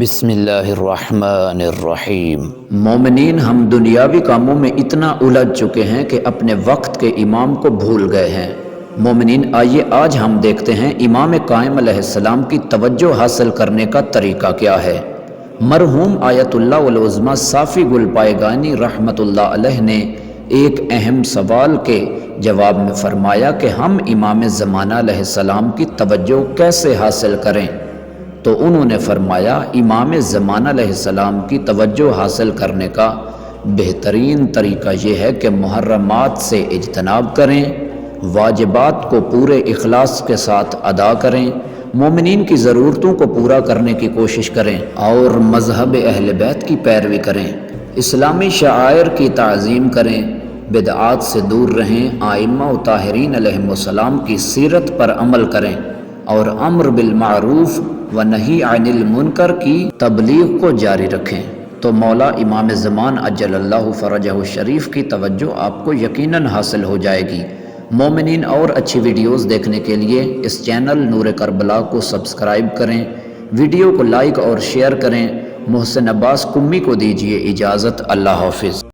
بسم اللہ الرحمن الرحیم۔ مومنین ہم دنیاوی کاموں میں اتنا الجھ چکے ہیں کہ اپنے وقت کے امام کو بھول گئے ہیں۔ مومنین آئیے آج ہم دیکھتے ہیں امام قائم علیہ السلام کی توجہ حاصل کرنے کا طریقہ کیا ہے۔ مرحوم آیت اللہ العظمیٰ صافی گل پائیگانی رحمۃ اللہ علیہ نے ایک اہم سوال کے جواب میں فرمایا کہ ہم امام زمانہ علیہ السلام کی توجہ کیسے حاصل کریں؟ تو انہوں نے فرمایا امام زمانہ علیہ السلام کی توجہ حاصل کرنے کا بہترین طریقہ یہ ہے کہ محرمات سے اجتناب کریں، واجبات کو پورے اخلاص کے ساتھ ادا کریں، مومنین کی ضرورتوں کو پورا کرنے کی کوشش کریں اور مذہب اہل بیت کی پیروی کریں، اسلامی شعائر کی تعظیم کریں، بدعات سے دور رہیں، ائمہ و طاہرین علیہم السلام کی سیرت پر عمل کریں اور امر بالمعروف و نہی عن المنکر کی تبلیغ کو جاری رکھیں۔ تو مولا امام زمان عجل اللہ فرجہ الشریف کی توجہ آپ کو یقیناً حاصل ہو جائے گی۔ مومنین اور اچھی ویڈیوز دیکھنے کے لیے اس چینل نور کربلا کو سبسکرائب کریں، ویڈیو کو لائک اور شیئر کریں۔ محسن عباس کمی کو دیجیے اجازت، اللہ حافظ۔